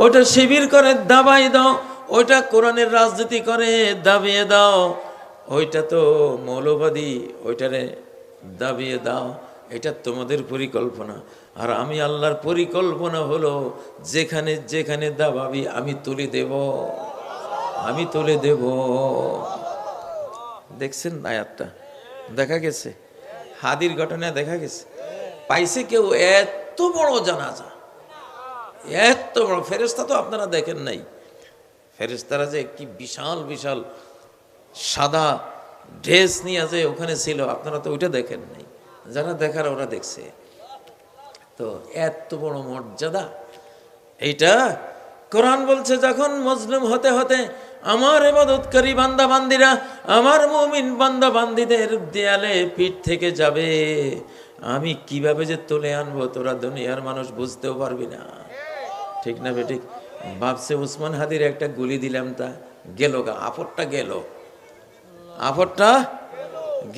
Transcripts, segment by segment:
ওটা শিবির করে দাবাই দাও, ওইটা কোরআনের রাজনীতি করে দাবিয়ে দাও, ওইটা তো মৌলবাদী, ওইটারে দাবিয়ে দাও। এটা তোমাদের পরিকল্পনা। আর আমি আল্লাহর পরিকল্পনা হলো যেখানে যেখানে দাবাবি আমি তুলে দেব, আমি তুলে দেব। দেখছেন আয়াতটা? দেখা গেছে হাদির ঘটনা, দেখা গেছে। পাইছে কেউ এত বড় জানাজা, এত বড়। ফেরেশতা তো আপনারা দেখেন নাই, ফেরেশতারা যে কি বিশাল বিশাল সাদা ড্রেস নিয়ে যে ওখানে ছিল, আপনারা তো ওইটা দেখেন নাই। যারা দেখার ওরা দেখছে। তো এত বড় মর্যাদা এইটা। কোরআন বলছে যখন মজলুম হতে হতে আমার ইবাদতকারী বান্দা বান্দিরা, আমার মুমিন বান্দা বান্দিদের দেয়ালে পিঠ থেকে যাবে, আমি কিভাবে যে তুলে আনবো তোরা দুনিয়ার মানুষ বুঝতেও পারবি না। ঠিক না বেঠিক? ভাবছে উসমান হাদির একটা গুলি দিলাম, তা গেল গা, আপদটা গেল, আপদটা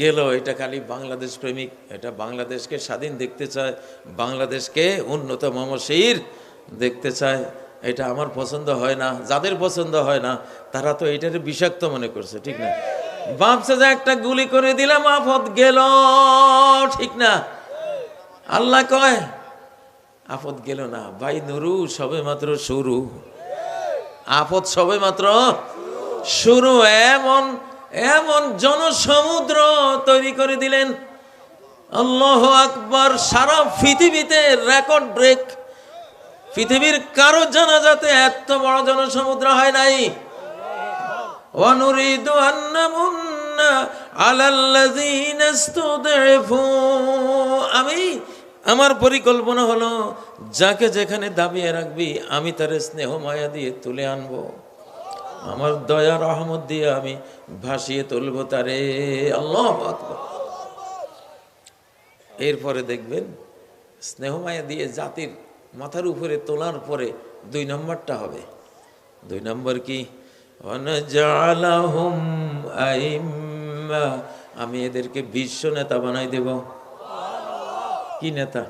গেল। এটা খালি বাংলাদেশ প্রেমিক, এটা বাংলাদেশকে স্বাধীন দেখতে চায়, বাংলাদেশকে উন্নত মমশির দেখতে চায়। এটা আমার পছন্দ হয় না। যাদের পছন্দ হয় না তারা তো এটারে বিষাক্ত মনে করছে। ঠিক না? ভাবছে যে একটা গুলি করে দিলাম, আপদ গেল। ঠিক না? আল্লাহ কয় আপদ গেল না ভাই নুরু, সবে মাত্র শুরু। আপদ সবে মাত্র শুরু। এমন এমন জনসমুদ্র তৈরি করে দিলেন, আল্লাহু আকবার। সারা পৃথিবীতে রেকর্ড ব্রেক। পৃথিবীর কারো জানাজাতে এত বড় জনসমুদ্র হয় নাই। ওয়ানুরিদু আন্নামুন্না আলাল্লাযীনা ইসতুদঈফু। আমি, আমার পরিকল্পনা হলো যাকে যেখানে দাবিয়ে রাখবি আমি তার স্নেহ মায়া দিয়ে তুলে আনবো, আমার দয়া রহমত দিয়ে আমি ভাসিয়ে তুলবো তারে। আল্লাহু আকবার। এরপরে দেখবেন স্নেহ মায়া দিয়ে জাতির মাথার উপরে তোলার পরে 2 নম্বরটা হবে। 2 নম্বর কি? ওয়ানাজআলাহুম আইম্মা। আমি এদেরকে বিশ্ব নেতা বানাই দেব। কি নেতা?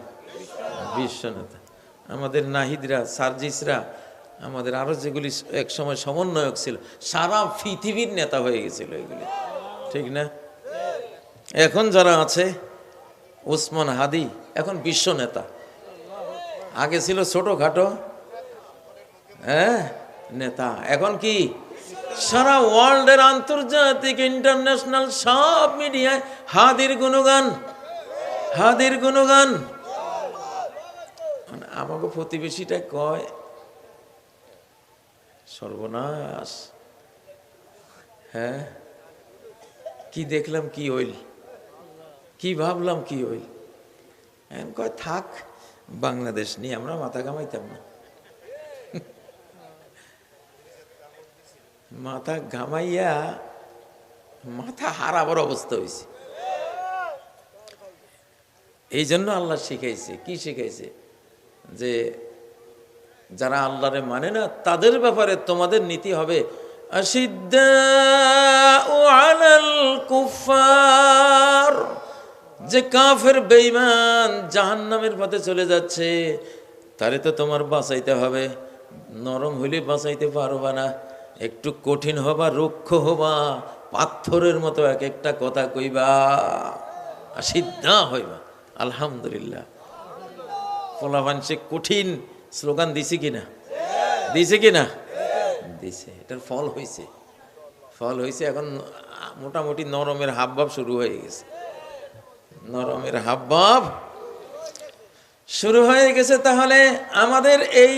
বিশ্ব নেতা। আমাদের নাহিদরা, সার্জিসরা, আমাদের আরো যেগুলি এক সময় সমন্বয়ক ছিল, সারা পৃথিবীর নেতা হয়ে গেছিল এগুলি। ঠিক না? এখন যারা আছে, উসমান হাদি এখন বিশ্ব নেতা। আগে ছিল ছোটখাটো নেতা, এখন কি সারা ওয়ার্ল্ডের আন্তর্জাতিক ইন্টারন্যাশনাল সব মিডিয়ায় হাদির গুণগান, হাদির গুণগান। আমাকে প্রতিবেশীটা কয় সর্বনাশ, হ্যাঁ কি দেখলাম কি হইল, কি ভাবলাম কি হইল। এখন কয় থাক, বাংলাদেশ নিয়ে আমরা মাথা ঘামাইতাম না। মাথা ঘামাইয়া মাথা হারাবার অবস্থা হয়েছে। এই জন্য আল্লাহ শিখাইছে, কি শিখাইছে? যে যারা আল্লাহরে মানে না তাদের ব্যাপারে তোমাদের নীতি হবে আশিদ্দাউ আলাল কুফার। যে কাফের বেঈমান জাহান্নামের পথে চলে যাচ্ছে, তারে তো তোমার বাঁচাইতে হবে। নরম হইলে বাঁচাইতে পারবা না, একটু কঠিন হবা, রুক্ষ হবা, পাথরের মতো এক একটা কথা কইবা, সিদ্ধা হইবা। আলহামদুলিল্লাহ, পোলাপান সে কঠিন স্লোগান দিছে কিনা, দিছে কিনা, দিছে। এটার ফল হয়েছে, ফল হয়েছে। এখন মোটামুটি নরমের হাবভাব শুরু হয়ে গেছে, নরমের হাবভাব শুরু হয়ে গেছে। তাহলে আমাদের এই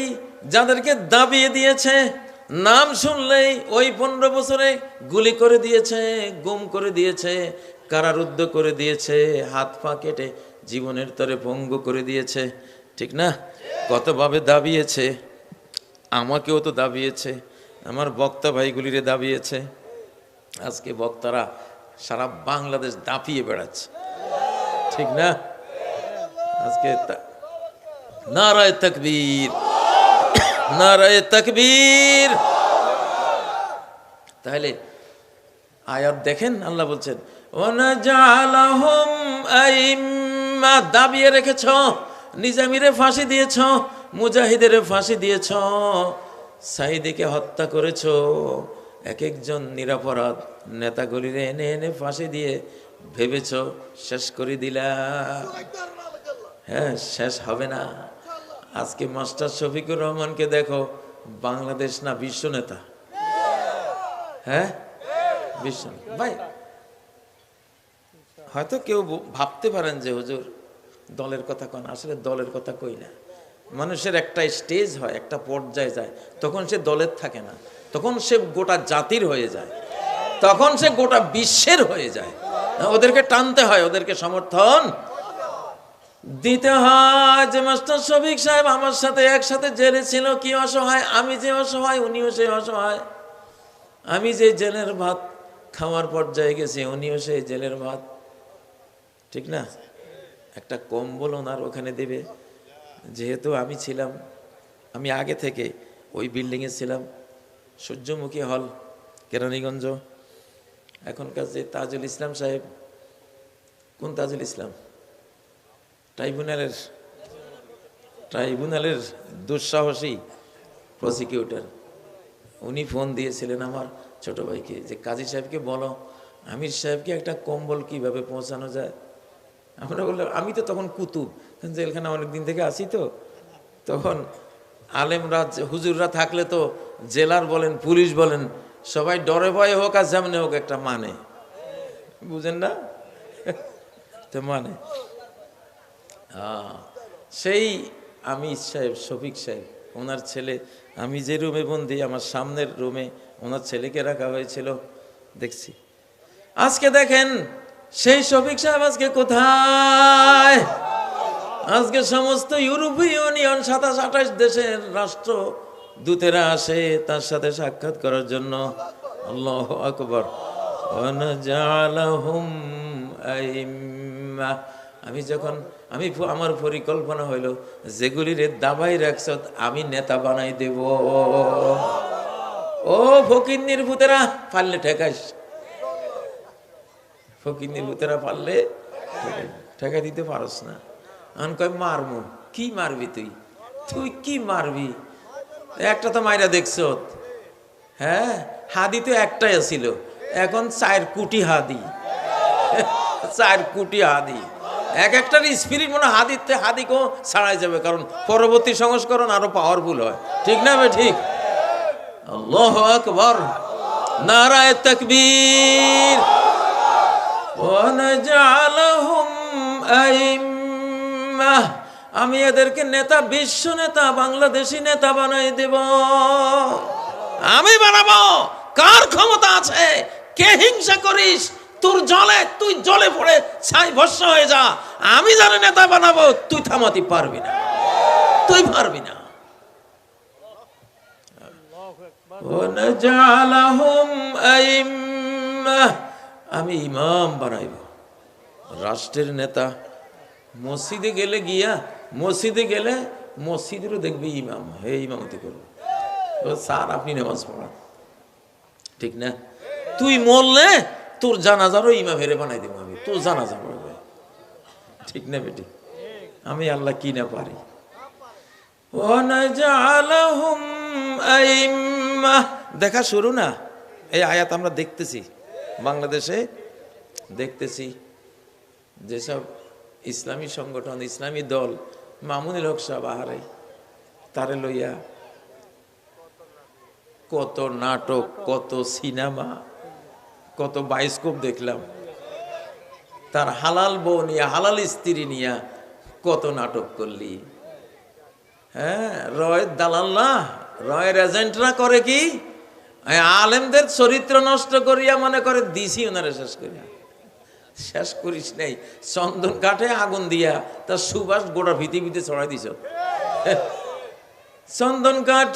যাদেরকে দাবিয়ে দিয়েছে, নাম শুনলেই ওই 15 বছরে গুলি করে দিয়েছে, গুম করে দিয়েছে, কারারুদ্ধ করে দিয়েছে, হাত পা কেটে জীবনের তরে ভঙ্গ করে দিয়েছে। ঠিক না? কতভাবে দাবিয়েছে, আমাকেও তো দাবিয়েছে, আমার বক্তা ভাইগুলিরে দাবিয়েছে। আজকে বক্তারা সারা বাংলাদেশ দাপিয়ে বেড়াচ্ছে। ঠিক না? আজকে নারায়ে তাকবীর, নারায়ে তাকবীর। তাহলে আয়াত দেখেন, আল্লাহ বলছেন ওয়ানাজআলাহুম আইম্মা। দাবিয়ে রেখেছ, নিজামীরে ফাঁসি দিয়েছ, মুজাহিদের ফাঁসি দিয়েছ, সাইদিকে হত্যা করেছো, এক একজন নিরাপরাধ নেতাগুলিরে এনে এনে ফাঁসি দিয়ে ভেবেছ শেষ করে দিলা। হ্যাঁ, শেষ হবে না। আজকে মাস্টার শফিকুর রহমানকে দেখো, বাংলাদেশ না বিশ্ব নেতা। হ্যাঁ, বিশ্ব ভাই। হয়তো কেউ ভাবতে পারেন যে হুজুর দলের কথা কন, আসলে দলের কথা কই না। মানুষের একটা স্টেজ হয়, একটা পর্যায়ে যায়, তখন সে দলের থাকে না, তখন সে গোটা জাতির হয়ে যায়, তখন সে গোটা বিশ্বের হয়ে যায়। ওদেরকে টানতে হয়, ওদেরকে সমর্থন দিতে হয়। যে মাস্টার শফিক সাহেব আমার সাথে একসাথে জেলে ছিল, কি অসহায়, আমি যে অসহায় উনিও সে অসহায়। আমি যে জেলের ভাত খাওয়ার পর্যায়ে গেছি, উনিও সেই জেলের ভাত। ঠিক না? একটা কম্বল ওনার ওখানে দেবে। যেহেতু আমি ছিলাম, আমি আগে থেকে ওই বিল্ডিংয়ে ছিলাম, সূর্যমুখী হল, কেরানীগঞ্জ। এখনকার যে তাজুল ইসলাম সাহেব, কোন তাজুল ইসলাম? ট্রাইব্যুনালের দুঃসাহসী প্রসিকিউটর। উনি ফোন দিয়েছিলেন আমার ছোট ভাইকে যে কাজী সাহেবকে বলো আমির সাহেবকে একটা কম্বল কিভাবে পৌঁছানো যায়। আমরা বললাম, আমি তো তখন কুতুব, জেলখানা অনেকদিন থেকে আসি, তো তখন আলেমরা হুজুররা থাকলে তো জেলার বলেন পুলিশ বলেন সবাই ডরে ভয়ে হোক আর যেমনি হোক একটা মানে, বুঝেন না? তো মানে সেই আমি সাহেব, শফিক সাহেব, ওনার ছেলে, আমি যে রুমে বন্দি, আমার সামনের রুমে ওনার ছেলেকে রাখা হয়েছিল, দেখছি। আজকে দেখেন সেই শফিক সাহেব আজকে কোথায়? আজকে সমস্ত ইউরোপীয় ইউনিয়ন 27-28 দেশের রাষ্ট্র দূতেরা আসে তার সাথে সাক্ষাৎ করার জন্য। আল্লাহু আকবার। আমার পরিকল্পনা হইল যেগুলির দাবাই রাখছ আমি নেতা বানাই দেব। ও ফকিন্নির ভূতেরা, পারলে ঠেকাইস। ফকিন্নির ভূতেরা পারলে ঠেকাই দিতে পারস না। আমি কই মারমু। কি মারবি তুই? তুই কি মারবি? একটা তো মাইরা দেখছ। হ্যাঁ, হাদি তো একটাই ছিল, এখন 4 কোটি হাদি। 4 কোটি হাদি, এক একটার স্পিরিট মনে হাদিকেও ছাড়াই যাবে, কারণ পরবর্তী সংস্করণ আরো পাওয়ারফুল হয়। ঠিক না? ঠিক। আল্লাহু আকবার, নারায়ে তাকবীর। ওয়া নাজআলহুম আইম্মাহ, আমি এদেরকে নেতা, বিশ্ব নেতা, বাংলাদেশি নেতা বানাই দেব। আমি বানাবো। কার ক্ষমতা আছে? কে হিংসা করিস? তুই জলে পড়ে ছাই ভস্ম হয়ে যা। আমি যারা নেতা বানাবো তুই থামাতে পারবি না, তুই পারবি না। আমি ইমাম বানাইব, রাষ্ট্রের নেতা। মসজিদে গেলে মসজিদেরও দেখবি ইমাম, হে ইমামতি করবো। স্যার আপনি নামাজ পড়ান, ঠিক না? তুই মরলে তোর জানাজারও ইমাম হেরে বানাই দেবো আমি, তোর জানাজা পড়বে। ঠিক না বেটি? আমি আল্লাহ কি না পারি। দেখা শুরু না, এই আয়াত আমরা দেখতেছি বাংলাদেশে, দেখতেছি যেসব ইসলামী সংগঠন, ইসলামী দল, মামুনুল হক সাহেব আহারে, তারে লইয়া কত নাটক, কত সিনেমা, কত বায়োস্কোপ দেখলাম। তার হালাল বউ নিয়ে, হালাল স্ত্রী নিয়ে কত নাটক করলি। হ্যাঁ, রয়ের দালাল্লা, রয়ের এজেন্টরা করে কি, আলেমদের চরিত্র নষ্ট করিয়া মনে করে দিছি ওনারা শেষ করিয়া। শেষ করিস নাই, চন্দন কাঠে আগুন দিয়া তার সুবাস গোটা ভিতে ছড়াই দিছ। চন্দন কাঠ,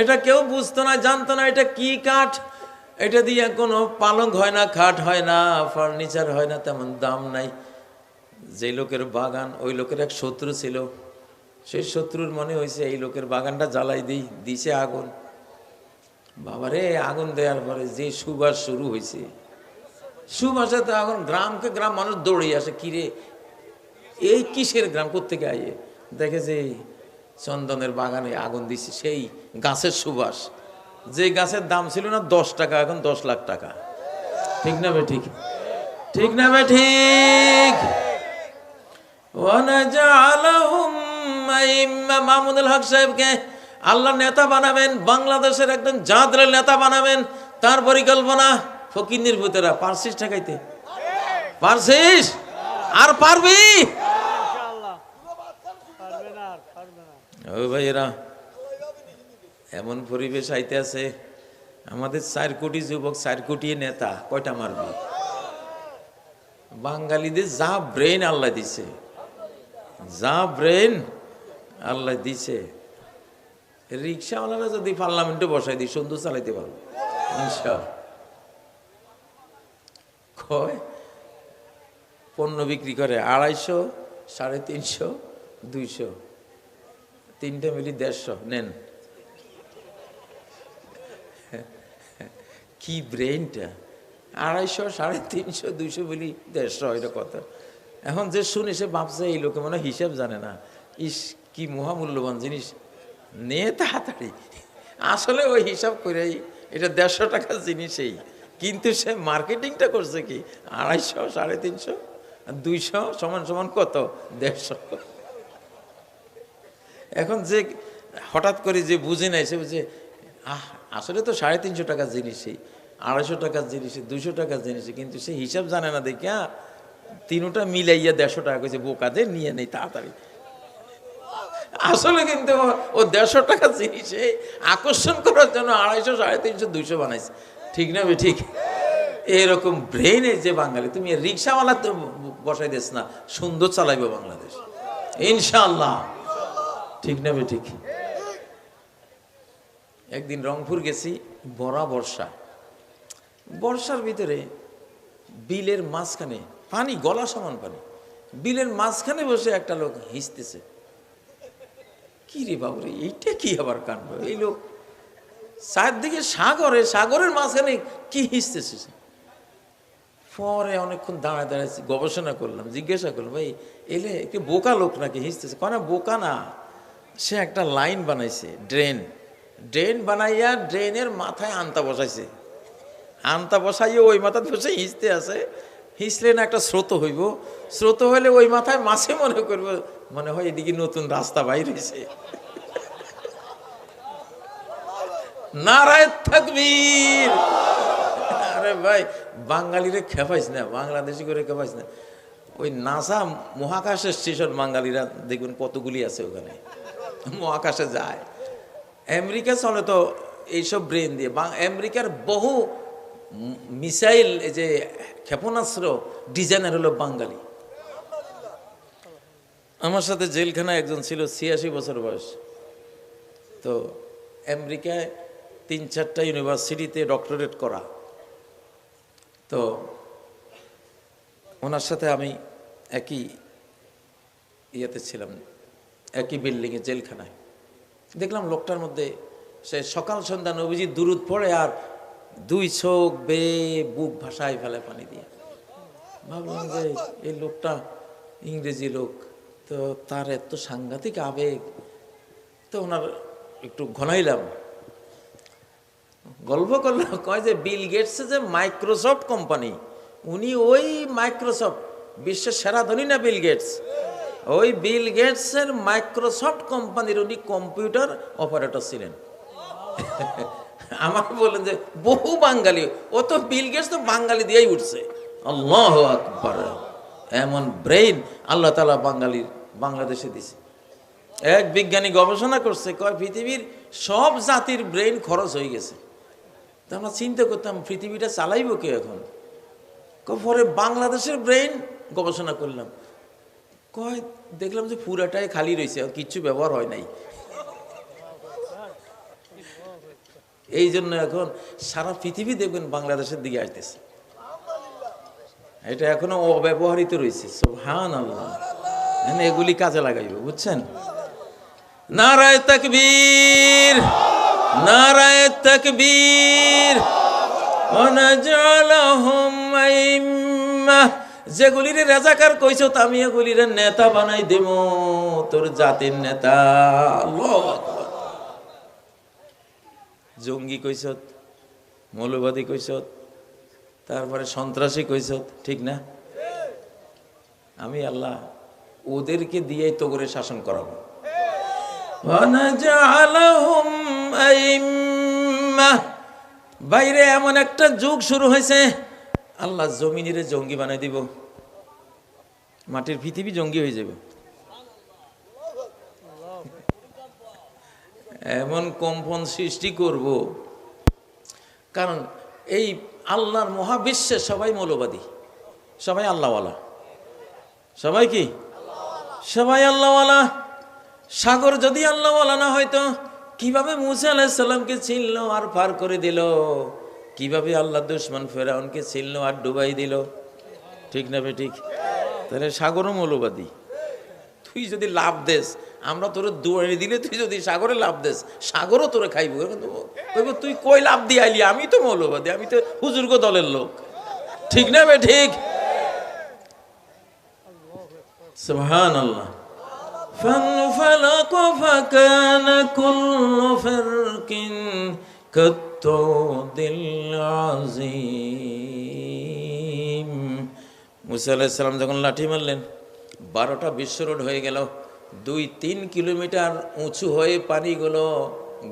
এটা কেউ বুঝতো না, জানতো না এটা কি কাঠ। এটা দিয়ে কোনো পালঙ্ক হয় না, খাট হয় না, ফার্নিচার হয় না, তেমন দাম নাই। যে লোকের বাগান, ওই লোকের এক শত্রু ছিল, সেই শত্রুর মনে হয়েছে এই লোকের বাগানটা জ্বালাই দিছে আগুন। বাবারে, আগুন দেওয়ার পরে যে সুবাস শুরু হয়েছে, সুবাসে তো এখন গ্রামকে গ্রাম মানুষ দৌড়ে আসে, কিরে এই কিসের গ্রাম, কোত্থেকে আইয়ে দেখে যে চন্দনের বাগানে আগুন দিছি, সেই গাছের সুবাস, যে গাছের দাম ছিল না 10 টাকা, এখন 10 লাখ টাকা। ঠিক না বে ঠিক? ঠিক না বে ঠিক? মাহমুদুল হক সাহেবকে আল্লাহ নেতা বানাবেন, বাংলাদেশের একজন জাদরের নেতা বানাবেন। তার পরিকল্পনা। ফকিন্নির ভূতেরা, পারছিস ঠেকাইতে? পারছিস? আর পারবি? ও ভাইয়েরা, এমন পরিবেশ আইতে আছে, আমাদের 4 কোটি যুবক 4 কোটি নেতা, কয়টা মারবি? বাঙালিদের যা ব্রেন আল্লাহ দিছে, যা ব্রেন আল্লাহ দিছে, রিক্সাওয়ালারা যদি পার্লামেন্টে বসাই দিই সুন্দর চালাইতে পারবো ইনশাআল্লাহ। কয় পণ্য বিক্রি করে 250, 350, 200, তিনটে মিলি 150 নেন। কি ব্রেনটা! 250, 350, 200 মিলি 150, এটা কথা। এখন যে শুনে সে ভাবছে এই লোকে মনে হিসাব জানে না। ইস, কি মহামূল্যবান জিনিস, নে তাড়াতাড়ি। আসলে ওই হিসাব করেই এটা 150 টাকার জিনিসই, কিন্তু সে মার্কেটিংটা করছে কি 250, 350, 200 সমান সমান কত? 150। এখন যে হঠাৎ করে যে বুঝে নাই, সে বুঝে আসলে তো 350 টাকার জিনিসই, 250 টাকার জিনিসই, 200 টাকার জিনিসই, কিন্তু সে হিসাব জানে না দেখে তিনটা মিলাইয়া 150 টাকা কইছে, বোকাদের নিয়ে নেই তাড়াতাড়ি। আসলে কিন্তু ও 150 টাকার জিনিসে আকর্ষণ করার জন্য 250, 350, 200 বানাইছে। ঠিক না বে ঠিক? এরকম ব্রেইনে যে বাঙালি, তুমি রিক্সাওয়ালা তো বসাই দিস না, সুন্দর চালাইবে বাংলাদেশ ইনশাআল্লাহ। ঠিক না বে ঠিক? একদিন রংপুর গেছি, বড়া বর্ষা, বর্ষার ভিতরে বিলের মাঝখানে পানি, গলা সমান পানি, বিলের মাঝখানে বসে একটা লোক হিসতেছে। কি রে বাবুরে, এইটা কি আবার কাণ্ড! এই লোক চারদিকে সাগরে, সাগরের মাঝখানে কি হিসতেছে? পরে অনেকক্ষণ দাঁড়ায় দাঁড়ায় গবেষণা করলাম, জিজ্ঞাসা করলাম, ভাই এলে একটু বোকা লোক নাকি হিসতেছে? কেন বোকা না, সে একটা লাইন বানাইছে, ড্রেন, ড্রেন বানাইয়া ড্রেনের মাথায় আন্তা বসাইছে, আন্তা বসাইয়ে ওই মাথা বসে হিসতে আছে। হিসলে না একটা স্রোত হইব, স্রোত হইলে ওই মাথায় মাছে মনে করবো, মনে হয় এদিকে নতুন রাস্তা বাইর হয়েছে। নারায়ে তাকবীর! আরে ভাই, বাঙালিরে খেপাইস না, বাংলাদেশি করে খেপাইস না। ওই নাসা মহাকাশের স্টেশন বাঙালিরা দেখবেন কতগুলি আছে ওখানে, মহাকাশে যায়। আমেরিকা চলে তো এইসব ব্রেন দিয়ে। আমেরিকার বহু মিসাইল, এই যে ক্ষেপণাস্ত্র ডিজাইনার হলো বাঙালি। আমার সাথে জেলখানায় একজন ছিল, 86 বছর বয়স। তো আমেরিকায় 3-4টা ইউনিভার্সিটিতে ডক্টরেট করা। তো ওনার সাথে আমি একই ইয়েতে ছিলাম, একই বিল্ডিংয়ে, জেলখানায়। দেখলাম লোকটার মধ্যে, সে সকাল সন্ধ্যা নবীজির দুরূদ পড়ে আর 2 চোখ বেয়ে বুক ভাসায় ফেলে পানি দিয়ে। ভাবলাম যে এই লোকটা ইংরেজি লোক, তো তার এত সাংঘাতিক আবেগ। তো ওনার একটু ঘনাইলাম, গল্প করলাম। কয় যে বিল গেটস যে মাইক্রোসফট কোম্পানি, উনি ওই মাইক্রোসফট, বিশ্বের সেরা ধনী না বিল গেটস, ওই বিল গেটসের মাইক্রোসফট কোম্পানির উনি কম্পিউটার অপারেটর ছিলেন। আমাকে বললেন যে বহু বাঙালি, ও তো বিল গেটস তো বাঙালি দিয়েই উঠছে। আল্লাহু আকবার! এমন ব্রেইন আল্লাহ তাআলা বাংলাদেশে দিছে। এক বিজ্ঞানী গবেষণা করছে, কয় পৃথিবীর সব জাতির ব্রেইন খরচ হয়ে গেছে। তো আমরা চিন্তা করতাম পৃথিবীটা চালাইব কে এখন? পরে বাংলাদেশের ব্রেইন গবেষণা করলাম, কয় দেখলাম যে পুরাটাই খালি রয়েছে, কিচ্ছু ব্যবহার হয় নাই। এই জন্য এখন সারা পৃথিবী দেখবেন বাংলাদেশের দিকে আসতেছে। এটা এখনো অব্যবহৃত রয়েছে। সুবহানাল্লাহ! এগুলি কাজে লাগাইব, বুঝছেন? নারায়ে তাকবীর! নারায়ে তাকবীর! ওয়ানাজআলাহুম আইম্মাহ যেগুলিরে রাজাকার কইছত আমি এগুলিরে নেতা বানাই দেব, তোর জাতির নেতা। আল্লাহু আকবার। জঙ্গি কইছত, মৌলবাদী কইছত, তারপরে সন্ত্রাসী কইছত, ঠিক না? আমি আল্লাহ ওদেরকে দিয়েই তো করে শাসন করাবো। বাইরে এমন একটা যুগ শুরু হয়েছে, আল্লাহ জমিনের জঙ্গি বানাই দিব, মাটির পৃথিবী জঙ্গি হয়ে যাবে। এমন কম্পন সৃষ্টি করব, কারণ এই আল্লাহর মহাবিশ্বে সবাই মৌলবাদী, সবাই আল্লাহওয়ালা। সবাই কি? সবাই আল্লাহওয়ালা। সাগর যদি আল্লাহওয়ালা না হয়তো কিভাবে মুসা আলাইহিস সালামকে চিনলো আর পার করে দিল? কিভাবে আল্লাহ দুশমন ফেরাউনকে চিনলো আর ডুবাই দিল? ঠিক না বে ঠিক? তাহলে সাগরও মৌলবাদী। তুই যদি লাভ দেস, আমরা তোরে দুয়ারে দিলে তুই যদি সাগরে লাভ দেস, সাগরও তোরে খাইব। তুই কই লাভ দিয়ে আইলি? আমি তো মৌলবাদী, আমি তো হুজুর্গ দলের লোক। ঠিক না বে ঠিক? সুবহানাল্লাহ। فانفلق فكان كل فرق كالطود العظيم। মুসা আলাইহিস সালাম যখন লাঠি মারলেন, 12টা বিশ্ব রোড হয়ে গেল। 2-3 কিলোমিটার উঁচু হয়ে পানিগুলো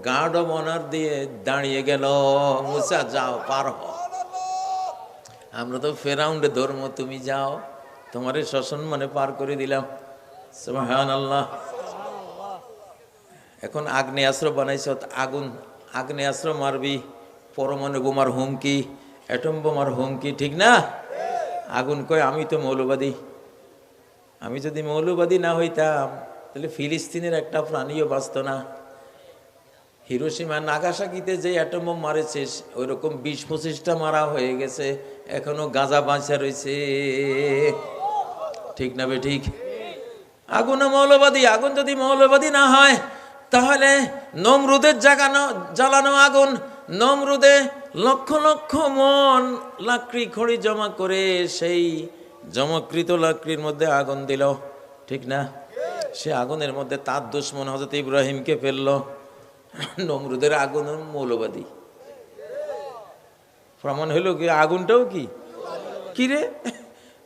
গার্ড অব অনার দিয়ে দাঁড়িয়ে গেল। মুসা যাও, পার হও। আমরা তো ফেরাউন্ডে ধর্ম, তুমি যাও, তোমারে সসম্মানে পার করে দিলাম। সুবহানাল্লাহ। এখন আগ্নেয়াস্ত্র বানাইছ, আগুন আগ্নেয়াস্ত্র মারবি, পরমাণু বোমার হুমকি, অ্যাটম বোমার হুমকি, ঠিক না? আগুন কয় আমি তো মৌলবাদী। আমি যদি মৌলবাদী না হইতাম তাহলে ফিলিস্তিনের একটা প্রাণীও বাঁচত না। হিরোশিমা নাগাসাকিতে যে অ্যাটম বোম মারেছে ওই রকম 20-25টা মারা হয়ে গেছে, এখনো গাজা বাঁচা রয়েছে। ঠিক না বে ঠিক? আগুনও মৌলবাদী। আগুন যদি মৌলবাদী না হয় তাহলে নমরুদের জ্বালানো আগুন, নমরুদে লক্ষ লক্ষ মন লাকড়ি খড়ি জমা করে সেই জমাকৃত লাকড়ির মধ্যে আগুন দিল, ঠিক না? সে আগুনের মধ্যে তার দুশমন হযরত ইব্রাহিমকে ফেললো। নমরুদের আগুন মৌলবাদী। প্রমাণ হইল কি আগুনটাও কি রে,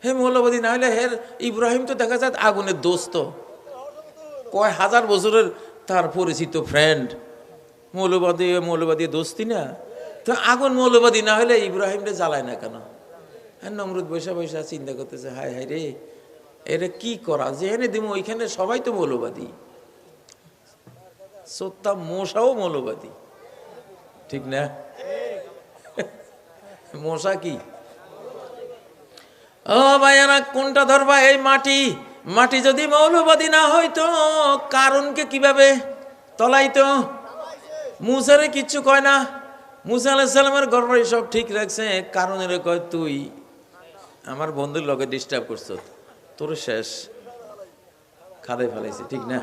হে মৌলবাদী না হলে হের ইব্রাহিম তো দেখা যায় আগুনের দোস্ত, কয় হাজার বছরের তার পরিচিত ফ্রেন্ড। মৌলবাদী দোস্তি না? তো আগুন মৌলবাদী না হলে ইব্রাহিমরে জ্বালায় না কেন? হ্যাঁ, নমরুদ বৈশা বৈশা চিন্তা করতেছে, হায় হায় রে, এটা কি করা, যেখানে দিব ওইখানে সবাই তো মৌলবাদী। সত্তা মশাও মৌলবাদী, ঠিক না? মশা কি? ও ভাইয়ারা, কোনটা ধরবা? এই মাটি যদি মৌলবাদী না হইতো কারণকে কিভাবে তলাইতো? মুসারে কিচ্ছু কয় না। মুসা আলাইহিস সালামের গর্বই সব ঠিক রাখছে, কারণের কয় তুই আমার বন্ধুর লগে ডিস্টার্ব করছ, তোর শেষ খাদে ফেলাইছে, ঠিক না?